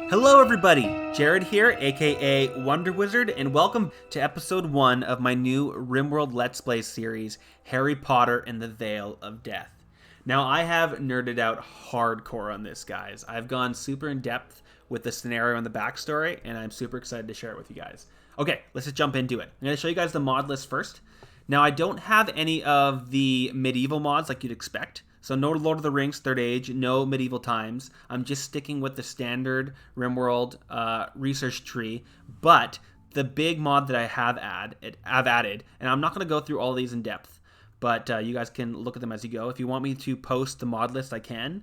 Hello everybody, Jared here, aka Wonder Wizard, and welcome to episode 1 of my new Rimworld Let's Play series, Harry Potter and the Veil of Death. Now I have nerded out hardcore on this, guys. I've gone super in depth with the scenario and the backstory, and I'm super excited to share it with you guys. Okay, let's just jump into it. I'm going to show you guys the mod list first. Now I don't have any of the medieval mods like you'd expect. So no Lord of the Rings, Third Age, no medieval times. I'm just sticking with the standard Rimworld research tree. But the big mod that I've added, and I'm not going to go through all these in depth, but you guys can look at them as you go. If you want me to post the mod list, I can.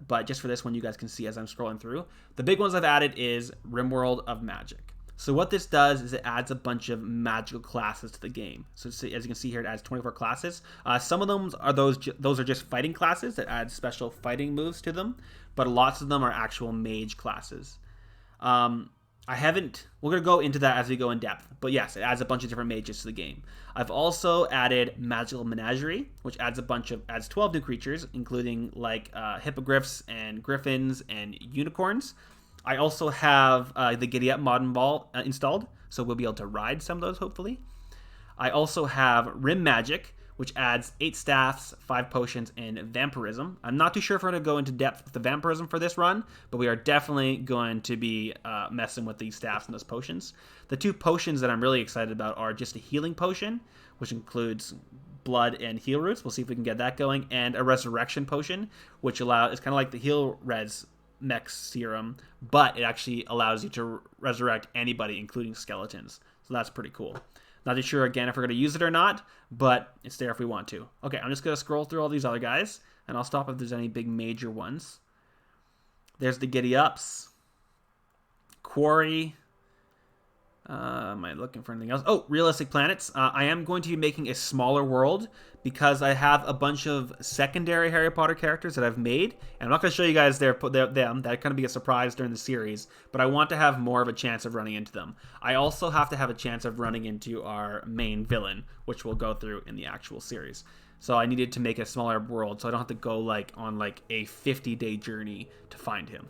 But just for this one, you guys can see as I'm scrolling through. The big ones I've added is Rimworld of Magic. So what this does is it adds a bunch of magical classes to the game. So as you can see here, it adds 24 classes. Some of them are those are just fighting classes that add special fighting moves to them, but lots of them are actual mage classes. We're gonna go into that as we go in depth, but yes, it adds a bunch of different mages to the game. I've also added Magical Menagerie, which adds 12 new creatures, including like hippogriffs and griffins and unicorns. I also have the Giddy Up mod installed, so we'll be able to ride some of those, hopefully. I also have Rim Magic, which adds 8 staffs, 5 potions, and vampirism. I'm not too sure if we're going to go into depth with the vampirism for this run, but we are definitely going to be messing with these staffs and those potions. The 2 potions that I'm really excited about are just a healing potion, which includes blood and heal roots. We'll see if we can get that going, and a resurrection potion, which it's kind of like the heal res mech serum, but it actually allows you to resurrect anybody, including skeletons. So that's pretty cool. Not too sure again if we're going to use it or not, but it's there if we want to. Okay, I'm just going to scroll through all these other guys, and I'll stop if there's any big major ones. There's the Giddy Ups, Quarry. Am I looking for anything else? Oh, Realistic Planets. I am going to be making a smaller world because I have a bunch of secondary Harry Potter characters that I've made. And I'm not going to show you guys them. That kind of be a surprise during the series. But I want to have more of a chance of running into them. I also have to have a chance of running into our main villain, which we'll go through in the actual series. So I needed to make a smaller world so I don't have to go on a 50-day journey to find him.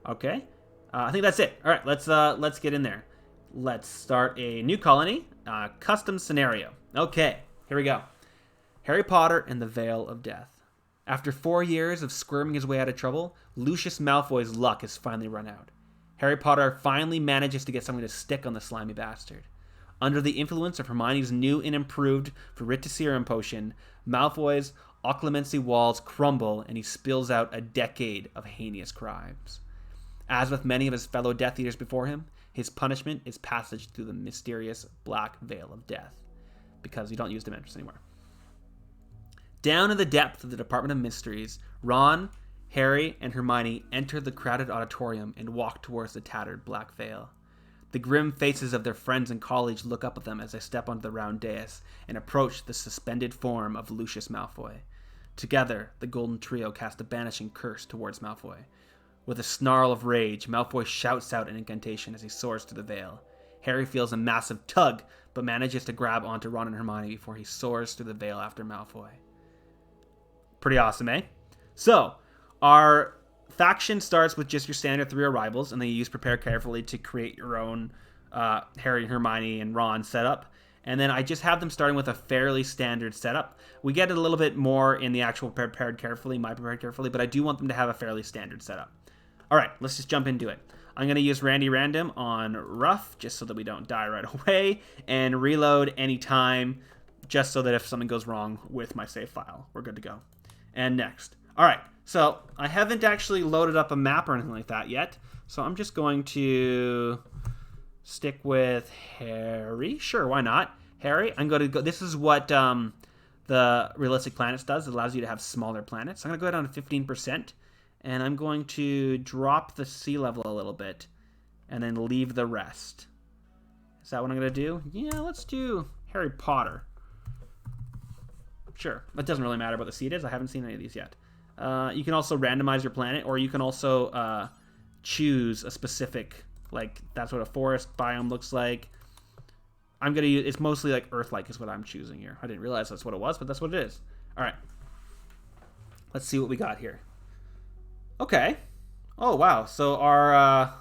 Okay, I think that's it. All right, let's get in there. Let's start a new colony, custom scenario. Okay, here we go. Harry Potter and the Veil of Death. After 4 years of squirming his way out of trouble, Lucius Malfoy's luck has finally run out. Harry Potter finally manages to get something to stick on the slimy bastard. Under the influence of Hermione's new and improved Veritaserum potion, Malfoy's Occlumeny walls crumble and he spills out a decade of heinous crimes. As with many of his fellow Death Eaters before him, his punishment is passage through the mysterious Black Veil of Death, because you don't use Dementors anymore. Down in the depth of the Department of Mysteries, Ron, Harry, and Hermione enter the crowded auditorium and walk towards the tattered Black Veil. The grim faces of their friends and colleagues look up at them as they step onto the round dais and approach the suspended form of Lucius Malfoy. Together, the Golden Trio cast a banishing curse towards Malfoy. With a snarl of rage, Malfoy shouts out an incantation as he soars through the veil. Harry feels a massive tug, but manages to grab onto Ron and Hermione before he soars through the veil after Malfoy. Pretty awesome, eh? So, our faction starts with just your standard 3 arrivals, and then you use Prepare Carefully to create your own Harry, Hermione, and Ron setup. And then I just have them starting with a fairly standard setup. We get a little bit more in the actual my Prepared Carefully, but I do want them to have a fairly standard setup. All right, let's just jump into it. I'm going to use Randy Random on Rough, just so that we don't die right away, and reload anytime, just so that if something goes wrong with my save file, we're good to go. And next. All right, so I haven't actually loaded up a map or anything like that yet, so I'm just going to stick with Harry. Sure, why not? Harry, I'm going to go. This is what the Realistic Planets does. It allows you to have smaller planets. I'm going to go down to 15%. And I'm going to drop the sea level a little bit and then leave the rest. Is that what I'm going to do? Yeah, let's do Harry Potter. Sure. It doesn't really matter what the seed is. I haven't seen any of these yet. You can also randomize your planet, or you can also choose a specific, that's what a forest biome looks like. I'm going to use, it's mostly Earth-like is what I'm choosing here. I didn't realize that's what it was, but that's what it is. All right. Let's see what we got here. Okay. Oh, wow. So our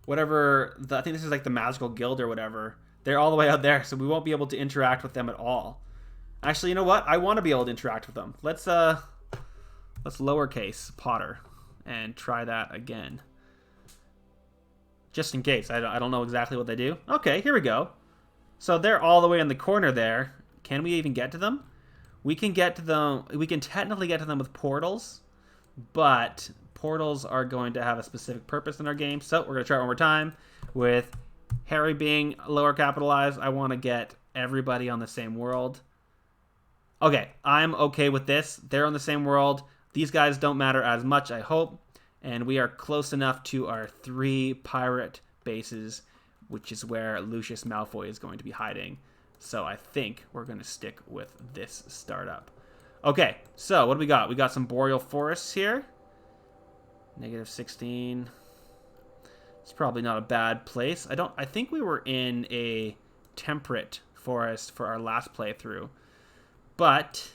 whatever, I think this is like the magical guild or whatever. They're all the way out there, so we won't be able to interact with them at all. Actually, you know what? I want to be able to interact with them. Let's lowercase Potter and try that again. Just in case. I don't know exactly what they do. Okay, here we go. So they're all the way in the corner there. Can we even get to them? We can get to them. We can technically get to them with portals, but portals are going to have a specific purpose in our game. So we're going to try it one more time. With Harry being lower capitalized, I want to get everybody on the same world. Okay, I'm okay with this. They're on the same world. These guys don't matter as much, I hope. And we are close enough to our 3 pirate bases, which is where Lucius Malfoy is going to be hiding. So I think we're going to stick with this startup. Okay, so what do we got? We got some boreal forests here. -16. It's probably not a bad place. I think we were in a temperate forest for our last playthrough. But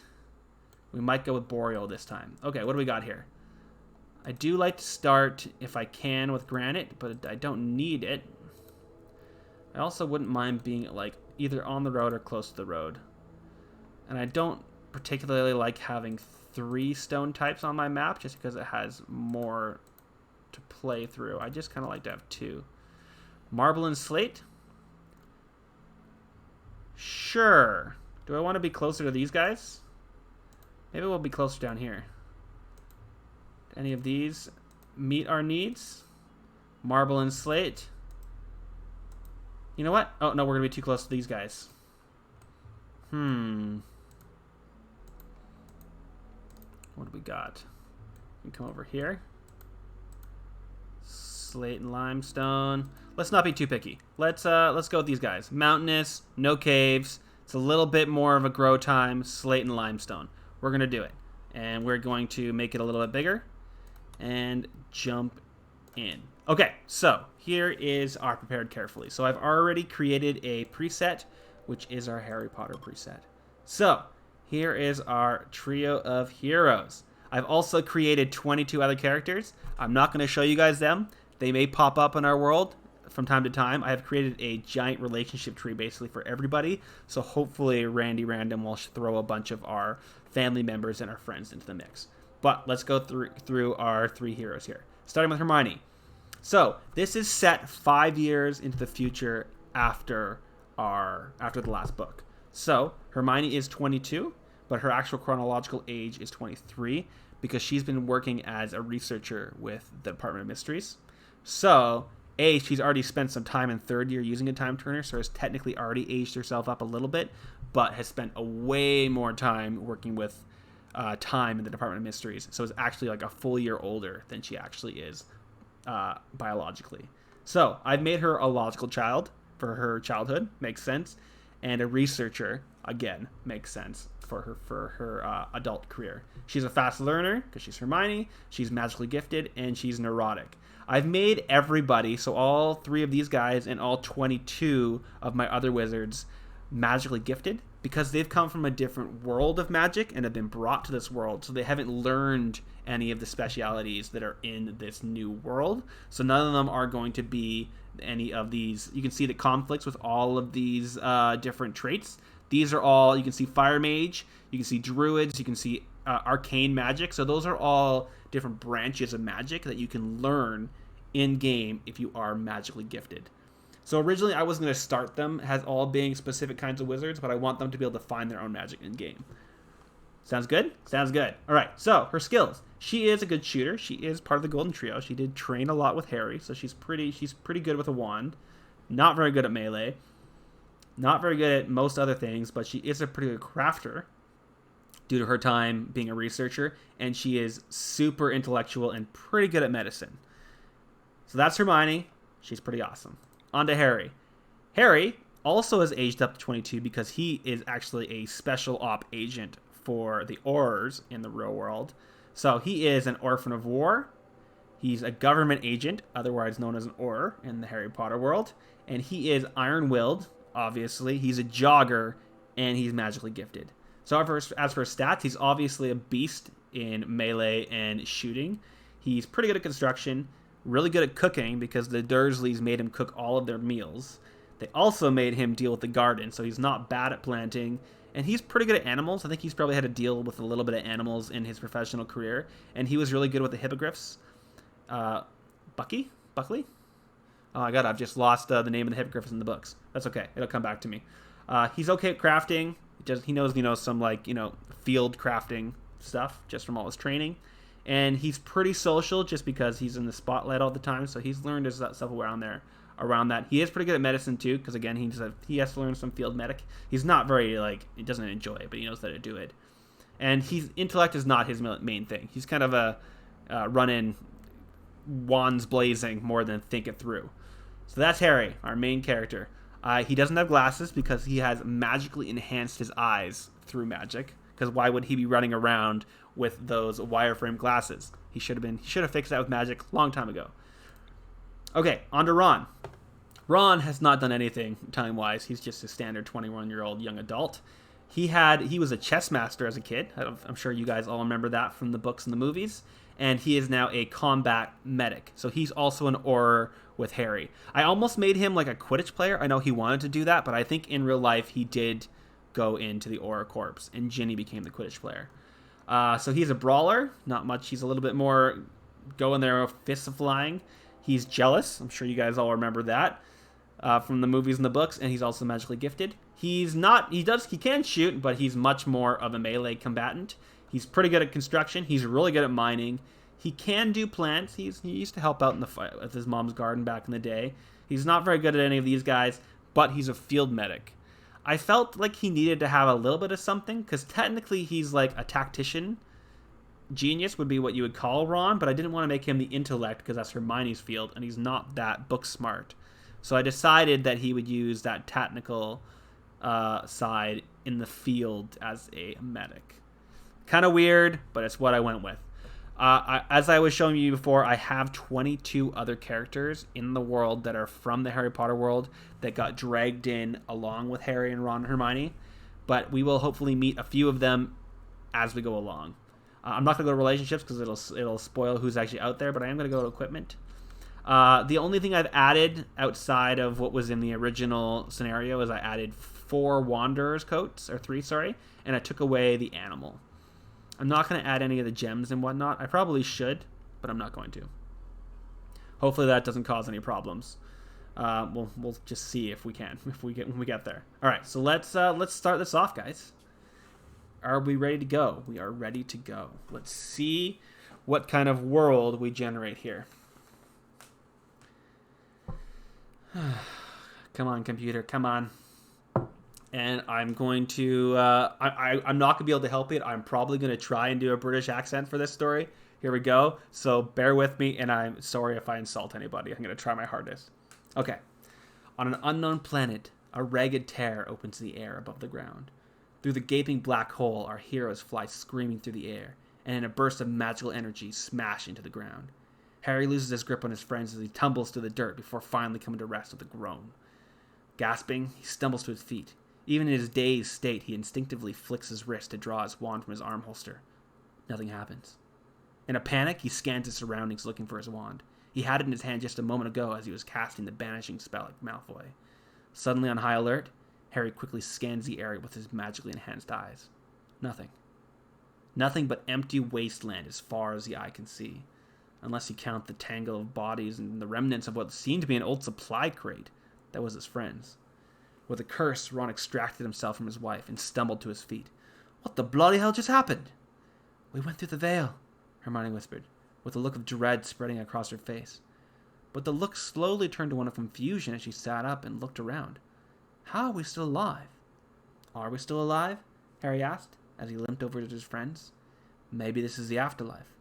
we might go with boreal this time. Okay, what do we got here? I do like to start, if I can, with granite, but I don't need it. I also wouldn't mind being like either on the road or close to the road. And I don't particularly like having 3 stone types on my map just because it has more to play through. I just kind of like to have 2. Marble and slate? Sure. Do I want to be closer to these guys? Maybe we'll be closer down here. Any of these meet our needs? Marble and slate. You know what? Oh, no, we're going to be too close to these guys. What do we got? We can come over here. Slate and limestone. Let's not be too picky. Let's go with these guys. Mountainous, no caves. It's a little bit more of a grow time. Slate and limestone. We're going to do it. And we're going to make it a little bit bigger. And jump in. Okay, so here is our prepared carefully. So I've already created a preset, which is our Harry Potter preset. So here is our trio of heroes. I've also created 22 other characters. I'm not going to show you guys them. They may pop up in our world from time to time. I have created a giant relationship tree basically for everybody. So hopefully Randy Random will throw a bunch of our family members and our friends into the mix. But let's go through our 3 heroes here. Starting with Hermione. So this is set 5 years into the future after the last book. So Hermione is 22, but her actual chronological age is 23 because she's been working as a researcher with the Department of Mysteries. So she's already spent some time in 3rd year using a time turner, so has technically already aged herself up a little bit, but has spent a way more time working with time in the Department of Mysteries. So is actually like a full year older than she actually is biologically. So I've made her a logical child for her childhood, makes sense, and a researcher, again, makes sense for her adult career. She's a fast learner because she's Hermione, she's magically gifted, and she's neurotic. I've made everybody, so all 3 of these guys and all 22 of my other wizards, magically gifted because they've come from a different world of magic and have been brought to this world, so they haven't learned any of the specialities that are in this new world. So none of them are going to be any of these. You can see the conflicts with all of these different traits. These are all, you can see fire mage, you can see druids, you can see arcane magic. So those are all different branches of magic that you can learn in game if you are magically gifted. So originally I was going to start them as all being specific kinds of wizards, but I want them to be able to find their own magic in game. Sounds good? Sounds good. All right, so her skills. She is a good shooter. She is part of the Golden Trio. She did train a lot with Harry, so she's pretty good with a wand. Not very good at melee. Not very good at most other things, but she is a pretty good crafter due to her time being a researcher, and she is super intellectual and pretty good at medicine. So that's Hermione. She's pretty awesome. On to Harry. Harry also has aged up to 22 because he is actually a special op agent for the Aurors in the real world. So he is an orphan of war. He's a government agent, otherwise known as an Auror in the Harry Potter world. And he is iron-willed, obviously. He's a jogger, and he's magically gifted. So as for stats, he's obviously a beast in melee and shooting. He's pretty good at construction. really good at cooking because the Dursleys made him cook all of their meals. They also made him deal with the garden, so he's not bad at planting. And he's pretty good at animals. I think he's probably had to deal with a little bit of animals in his professional career. And he was really good with the hippogriffs. Buckley? Oh my god, I've just lost the name of the hippogriffs in the books. That's okay. It'll come back to me. He's okay at crafting. He knows some field crafting stuff just from all his training. And he's pretty social just because he's in the spotlight all the time. So he's learned his stuff around that. He is pretty good at medicine too, because again, he has to learn some field medic. He's not very he doesn't enjoy it, but he knows how to do it. And intellect is not his main thing. He's kind of a run-in, wands blazing more than think it through. So that's Harry, our main character. He doesn't have glasses because he has magically enhanced his eyes through magic. Because why would he be running around with those wireframe glasses? He should have fixed that with magic a long time ago. Okay, on to Ron. Ron has not done anything time-wise. He's just a standard 21-year-old young adult. He was a chess master as a kid. I'm sure you guys all remember that from the books and the movies. And he is now a combat medic. So he's also an Auror with Harry. I almost made him like a Quidditch player. I know he wanted to do that, but I think in real life he did go into the Auror Corps, and Ginny became the Quidditch player. So he's a brawler. Not much. He's a little bit more going there, fists flying. He's jealous. I'm sure you guys all remember that from the movies and the books. And he's also magically gifted. He can shoot, but he's much more of a melee combatant. He's pretty good at construction. He's really good at mining. He can do plants. He used to help out in the fight with his mom's garden back in the day. He's not very good at any of these guys, but he's a field medic. I felt like he needed to have a little bit of something, because technically he's like a tactician. Genius would be what you would call Ron, but I didn't want to make him the intellect because that's Hermione's field, and he's not that book smart. So I decided that he would use that technical side in the field as a medic. Kind of weird, but it's what I went with. As I was showing you before, I have 22 other characters in the world that are from the Harry Potter world that got dragged in along with Harry and Ron and Hermione, but we will hopefully meet a few of them as we go along. I'm not going to go to relationships because it'll spoil who's actually out there, but I am going to go to equipment. The only thing I've added outside of what was in the original scenario is I added 4 Wanderer's coats, or 3, sorry, and I took away the animal. I'm not going to add any of the gems and whatnot. I probably should, but I'm not going to. Hopefully that doesn't cause any problems. We'll just see if we can, when we get there. All right, so let's start this off, guys. Are we ready to go? We are ready to go. Let's see what kind of world we generate here. Come on, computer, come on. And I'm going to, I'm not going to be able to help it. I'm probably going to try and do a British accent for this story. Here we go. So bear with me, and I'm sorry if I insult anybody. I'm going to try my hardest. Okay. On an unknown planet, a ragged tear opens the air above the ground. Through the gaping black hole, our heroes fly screaming through the air, and in a burst of magical energy, smash into the ground. Harry loses his grip on his friends as he tumbles to the dirt before finally coming to rest with a groan. Gasping, he stumbles to his feet. Even in his dazed state, he instinctively flicks his wrist to draw his wand from his arm holster. Nothing happens. In a panic, he scans his surroundings looking for his wand. He had it in his hand just a moment ago as he was casting the banishing spell at Malfoy. Suddenly on high alert, Harry quickly scans the area with his magically enhanced eyes. Nothing. Nothing but empty wasteland as far as the eye can see, unless you count the tangle of bodies and the remnants of what seemed to be an old supply crate that was his friend's. With a curse, Ron extracted himself from his wife and stumbled to his feet. What the bloody hell just happened? We went through the veil, Hermione whispered, with a look of dread spreading across her face. But the look slowly turned to one of confusion as she sat up and looked around. How are we still alive? Are we still alive? Harry asked, as he limped over to his friends. Maybe this is the afterlife.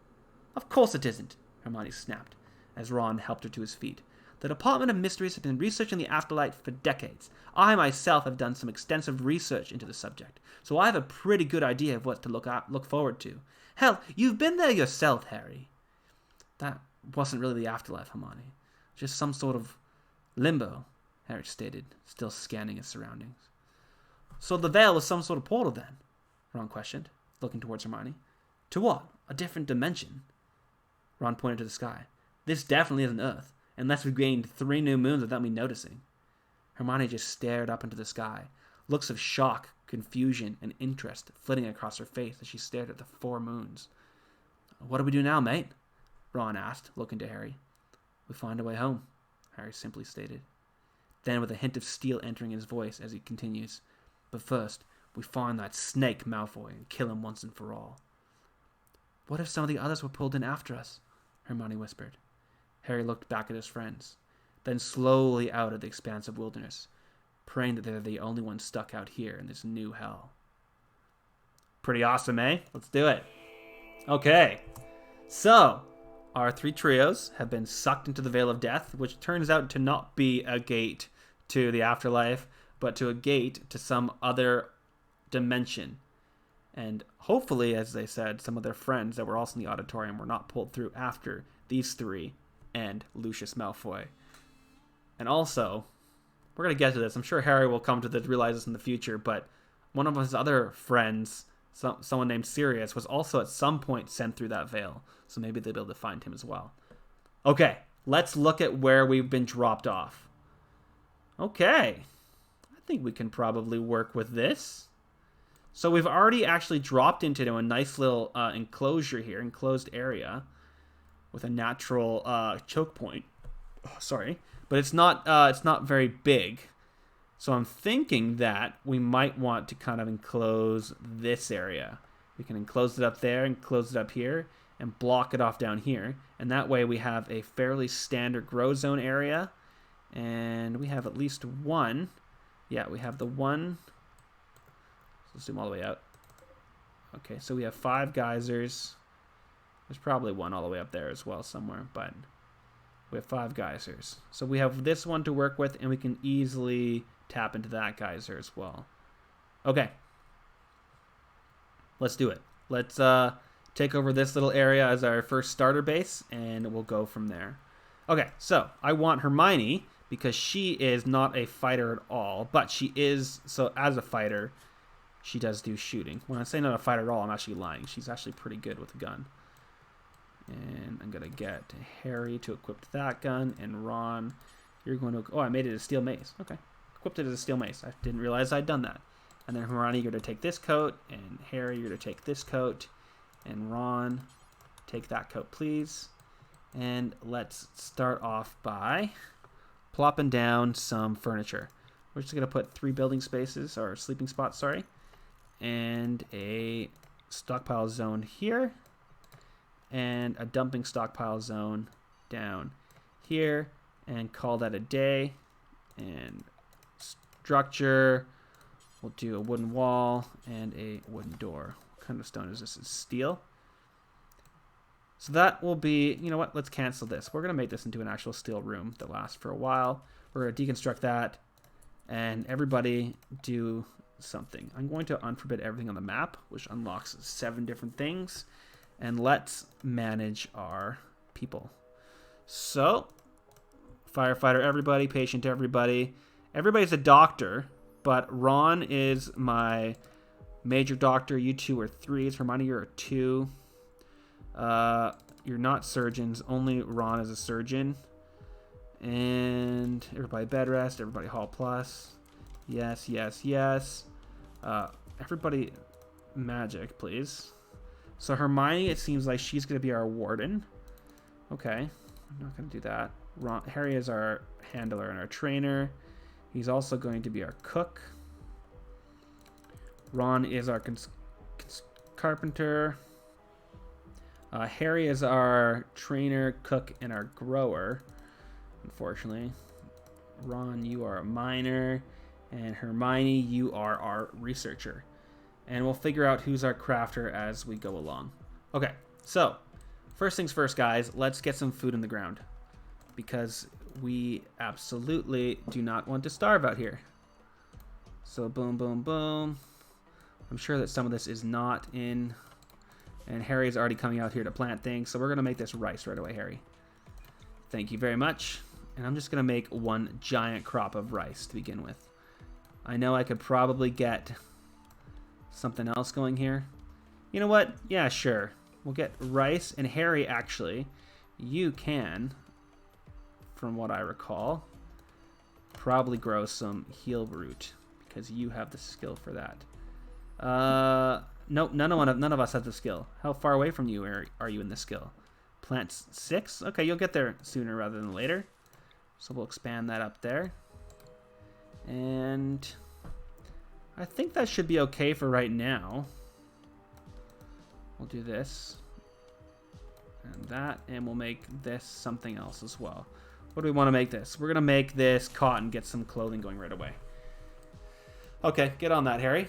Of course it isn't, Hermione snapped, as Ron helped her to his feet. The Department of Mysteries have been researching the afterlife for decades. I myself have done some extensive research into the subject, so I have a pretty good idea of what to look forward to. Hell, you've been there yourself, Harry. That wasn't really the afterlife, Hermione. Just some sort of limbo, Harry stated, still scanning his surroundings. So the veil was some sort of portal then? Ron questioned, looking towards Hermione. To what? A different dimension? Ron pointed to the sky. This definitely isn't Earth, unless we've gained 3 new moons without me noticing. Hermione just stared up into the sky, looks of shock, confusion, and interest flitting across her face as she stared at the 4 moons. What do we do now, mate? Ron asked, looking to Harry. We find a way home, Harry simply stated. Then, with a hint of steel entering his voice as he continues, but first, we find that snake Malfoy and kill him once and for all. What if some of the others were pulled in after us? Hermione whispered. Harry looked back at his friends, then slowly out at the expanse of wilderness, praying that they're the only ones stuck out here in this new hell. Pretty awesome, eh? Let's do it. Okay, so our 3 trios have been sucked into the Veil of Death, which turns out to not be a gate to the afterlife, but to a gate to some other dimension. And hopefully, as they said, some of their friends that were also in the auditorium were not pulled through after these 3 and Lucius Malfoy. And also, we're going to get to this. I'm sure Harry will come to realize this in the future, but one of his other friends, someone named Sirius, was also at some point sent through that veil. So maybe they'll be able to find him as well. Okay, let's look at where we've been dropped off. Okay, I think we can probably work with this. So we've already actually dropped into a nice little enclosure here, enclosed area, with a natural choke point. Oh, sorry, but it's not very big. So I'm thinking that we might want to kind of enclose this area. We can enclose it up there, enclose it up here, and block it off down here. And that way we have a fairly standard grow zone area. And we have at least one. Yeah, we have the one. Let's zoom all the way out. Okay, so we have 5 geysers. There's probably one all the way up there as well somewhere, but we have 5 geysers. So we have this one to work with, and we can easily tap into that geyser as well. Okay. Let's do it. Let's take over this little area as our first starter base, and we'll go from there. Okay, so I want Hermione, because she is not a fighter at all, but she is, so as a fighter, she does do shooting. When I say not a fighter at all, I'm actually lying. She's actually pretty good with a gun. And I'm going to get Harry to equip that gun, and Ron, you're going to, oh, I made it a steel mace. Okay, equipped it as a steel mace. I didn't realize I'd done that. And then Hermione, you're going to take this coat, and Harry, you're going to take this coat, and Ron, take that coat, please. And let's start off by plopping down some furniture. We're just going to put 3 building spaces, or sleeping spots, sorry, and a stockpile zone here, and a dumping stockpile zone down here, and call that a day. And structure, we'll do a wooden wall and a wooden door. What kind of stone is this? It's steel. So that will be, you know what, let's cancel this. We're going to make this into an actual steel room that lasts for a while. We're going to deconstruct that, and everybody do something. I'm going to unforbid everything on the map, which unlocks 7 different things. And let's manage our people. So, firefighter everybody, patient everybody. Everybody's a doctor, but Ron is my major doctor. You 2 are 3s. Hermione, you're a 2. You're not surgeons. Only Ron is a surgeon. And everybody bed rest. Everybody hall plus. Yes, yes, yes. Everybody magic, please. So Hermione, it seems like she's going to be our warden. Okay, I'm not going to do that. Harry is our handler and our trainer. He's also going to be our cook. Ron is our carpenter. Harry is our trainer, cook, and our grower, unfortunately. Ron, you are a miner. And Hermione, you are our researcher. And we'll figure out who's our crafter as we go along. Okay, so first things first, guys, let's get some food in the ground, because we absolutely do not want to starve out here. So boom, boom, boom. I'm sure that some of this is not in, and Harry's already coming out here to plant things, so we're going to make this rice right away, Harry. Thank you very much. And I'm just going to make 1 giant crop of rice to begin with. I know I could probably get something else going here. You know what? Yeah, sure. We'll get rice, and Harry, actually, you can, from what I recall, probably grow some heal root because you have the skill for that. Nope, none of us have the skill. How far away from you are you in the skill? Plants 6? Okay, you'll get there sooner rather than later. So we'll expand that up there. And I think that should be okay for right now. We'll do this and that, and we'll make this something else as well. What do we want to make this? We're going to make this cotton, get some clothing going right away. Okay, get on that, Harry.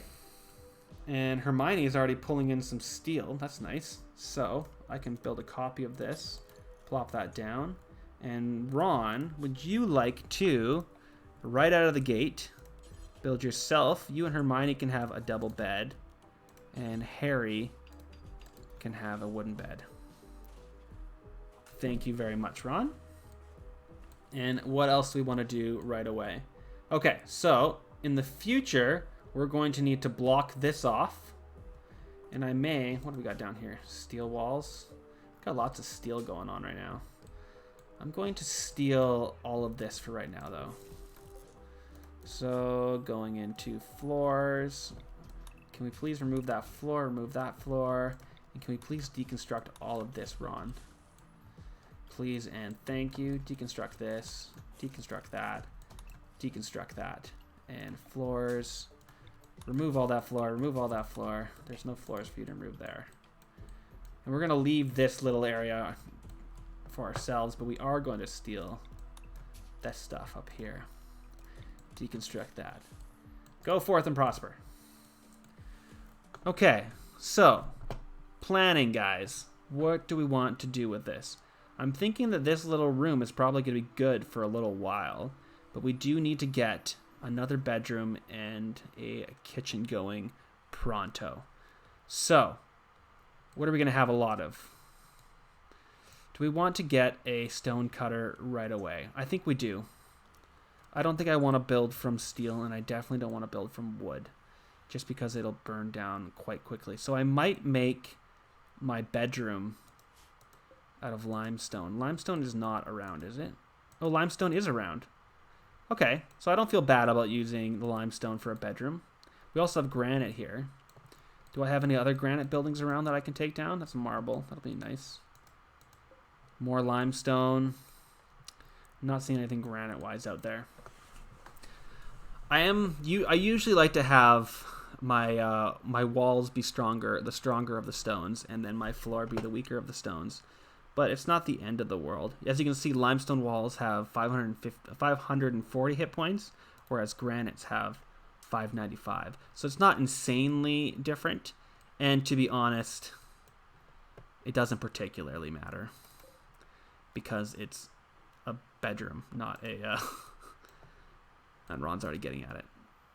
And Hermione is already pulling in some steel. That's nice. So I can build a copy of this, plop that down. And Ron, would you like to, right out of the gate, build yourself? You and Hermione can have a double bed, and Harry can have a wooden bed. Thank you very much, Ron. And what else do we want to do right away? Okay, so in the future, we're going to need to block this off. And I may, what do we got down here? Steel walls. Got lots of steel going on right now. I'm going to steal all of this for right now, though. So going into floors. Can we please remove that floor, remove that floor? And can we please deconstruct all of this, Ron? Please and thank you. Deconstruct this, deconstruct that, deconstruct that. And floors. Remove all that floor, remove all that floor. There's no floors for you to remove there. And we're going to leave this little area for ourselves, but we are going to steal this stuff up here. Deconstruct that. Go forth and prosper. Okay, so planning, guys. What do we want to do with this? I'm thinking that this little room is probably going to be good for a little while, but we do need to get another bedroom and a kitchen going pronto. So, what are we going to have a lot of? Do we want to get a stone cutter right away? I think we do. I don't think I want to build from steel, and I definitely don't want to build from wood, just because it'll burn down quite quickly. So I might make my bedroom out of limestone. Limestone is not around, is it? Oh, limestone is around. Okay, so I don't feel bad about using the limestone for a bedroom. We also have granite here. Do I have any other granite buildings around that I can take down? That's marble. That'll be nice. More limestone. I'm not seeing anything granite-wise out there. I usually like to have my my walls be stronger, the stronger of the stones, and then my floor be the weaker of the stones. But it's not the end of the world. As you can see, limestone walls have 540 hit points, whereas granites have 595. So it's not insanely different. And to be honest, it doesn't particularly matter, because it's a bedroom, not a... And Ron's already getting at it.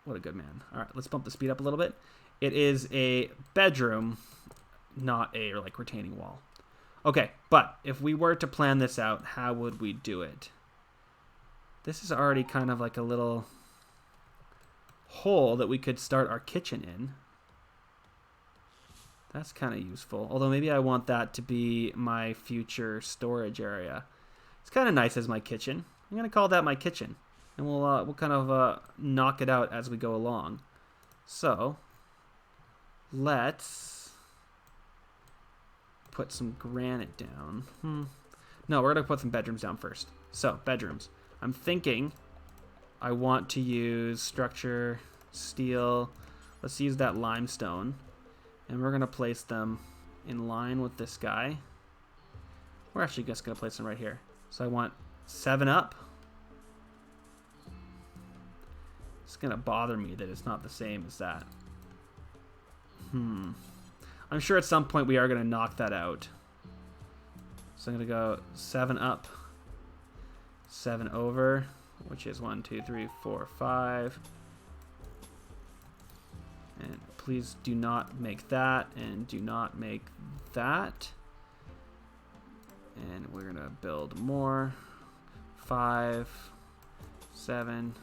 What a good man. All right, let's bump the speed up a little bit. It is a bedroom, not a retaining wall. Okay, but if we were to plan this out, how would we do it? This is already kind of like a little hole that we could start our kitchen in. That's kind of useful. Although maybe I want that to be my future storage area. It's kind of nice as my kitchen. I'm going to call that my kitchen. And we'll kind of knock it out as we go along. So, let's put some granite down. No, we're going to put some bedrooms down first. So, bedrooms. I'm thinking I want to use structure, steel. Let's use that limestone. And we're going to place them in line with this guy. We're actually just going to place them right here. So I want 7 up. It's going to bother me that it's not the same as that. I'm sure at some point we are going to knock that out. So I'm going to go 7 up, 7 over, which is 1, 2, 3, 4, 5. And please do not make that, and do not make that. And we're going to build more. 5, 7.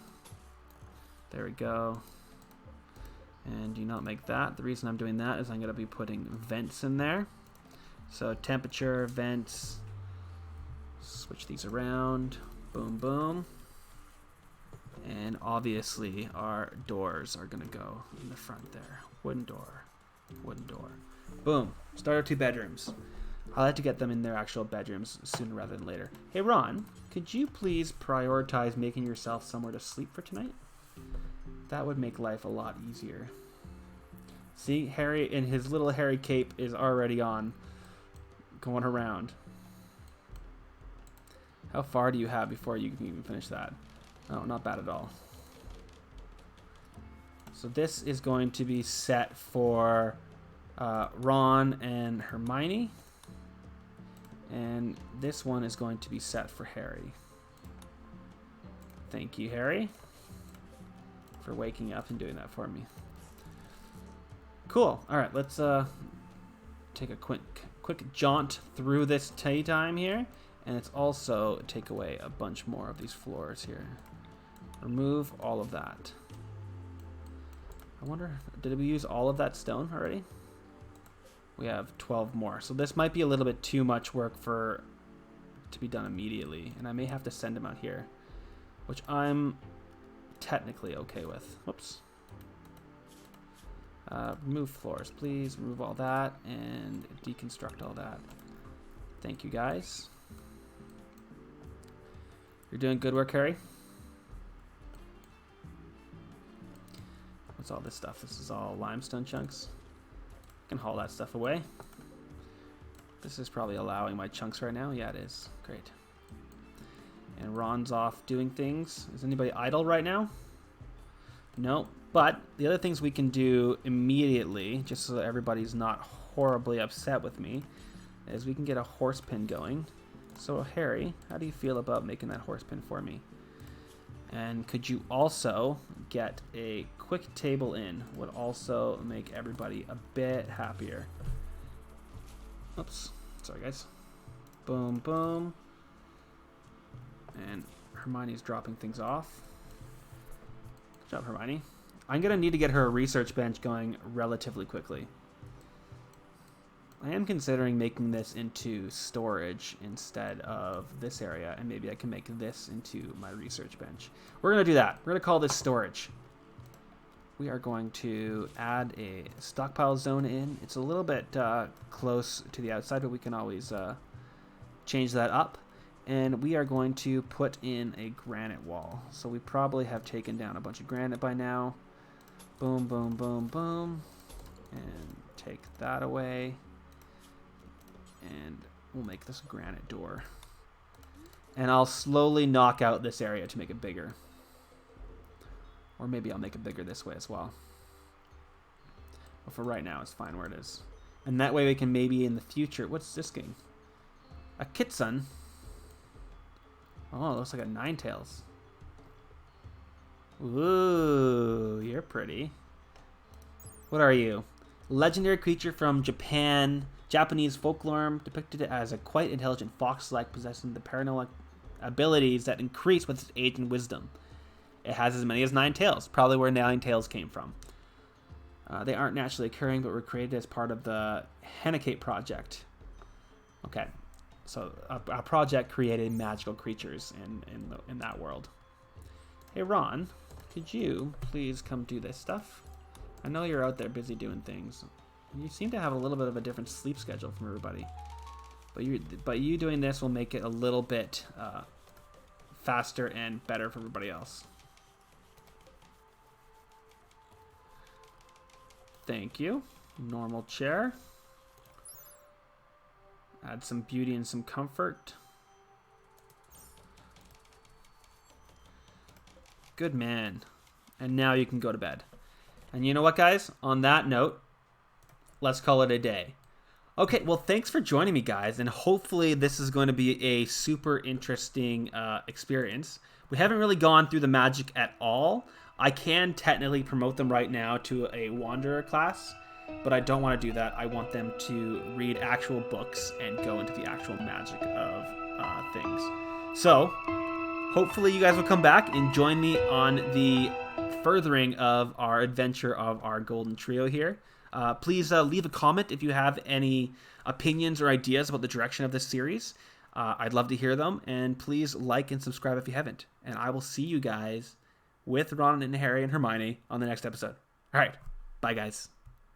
There we go. And do not make that. The reason I'm doing that is I'm going to be putting vents in there. So temperature, vents, Switch these around. Boom, boom. And obviously our doors are going to go in the front there. Wooden door. Wooden door. Boom. Start our 2 bedrooms. I like to get them in their actual bedrooms sooner rather than later. Hey, Ron, could you please prioritize making yourself somewhere to sleep for tonight? That would make life a lot easier. See, Harry in his little hairy cape is already on, going around. How far do you have before you can even finish that? Oh, not bad at all. So this is going to be set for Ron and Hermione. And this one is going to be set for Harry. Thank you, Harry, for waking up and doing that for me. Cool. All right, let's take a quick jaunt through this time here. And let's also take away a bunch more of these floors here. Remove all of that. I wonder, did we use all of that stone already? We have 12 more. So this might be a little bit too much work to be done immediately. And I may have to send him out here, which I'm technically okay with. Whoops. Remove floors, please. Remove all that and deconstruct all that. Thank you, guys. You're doing good work, Harry. What's all this stuff? This is all limestone chunks. Can haul that stuff away. This is probably allowing my chunks right now. Yeah, it is. Great. And Ron's off doing things. Is anybody idle right now? No. But the other things we can do immediately, just so that everybody's not horribly upset with me, is we can get a horse pin going. So Harry, how do you feel about making that horse pin for me? And could you also get a quick table in? Would also make everybody a bit happier. Oops. Sorry, guys. Boom, boom. And Hermione's dropping things off. Good job, Hermione. I'm going to need to get her research bench going relatively quickly. I am considering making this into storage instead of this area, and maybe I can make this into my research bench. We're going to do that. We're going to call this storage. We are going to add a stockpile zone in. It's a little bit close to the outside, but we can always change that up. And we are going to put in a granite wall. So we probably have taken down a bunch of granite by now. Boom, boom, boom, boom. And take that away. And we'll make this granite door. And I'll slowly knock out this area to make it bigger. Or maybe I'll make it bigger this way as well. But for right now, it's fine where it is. And that way we can maybe in the future... What's this game? A Kitsun. Oh, it looks like a Ninetales. Ooh, you're pretty. What are you? Legendary creature from Japan... Japanese folklore depicted it as a quite intelligent fox-like possessing the paranormal abilities that increase with its age and wisdom. It has as many as 9 tails, probably where 9 tails came from. They aren't naturally occurring, but were created as part of the Hennicate project. Okay, so a project created magical creatures in that world. Hey Ron, could you please come do this stuff? I know you're out there busy doing things. You seem to have a little bit of a different sleep schedule from everybody. But you doing this will make it a little bit faster and better for everybody else. Thank you. Normal chair. Add some beauty and some comfort. Good man. And now you can go to bed. And you know what, guys? On that note, let's call it a day. Okay, well, thanks for joining me, guys, and hopefully this is going to be a super interesting experience. We haven't really gone through the magic at all. I can technically promote them right now to a Wanderer class, but I don't want to do that. I want them to read actual books and go into the actual magic of things. So, hopefully you guys will come back and join me on the furthering of our adventure of our Golden Trio here. Please leave a comment if you have any opinions or ideas about the direction of this series. I'd love to hear them, and please like and subscribe if you haven't. And I will see you guys with Ron and Harry and Hermione on the next episode. All right. Bye, guys.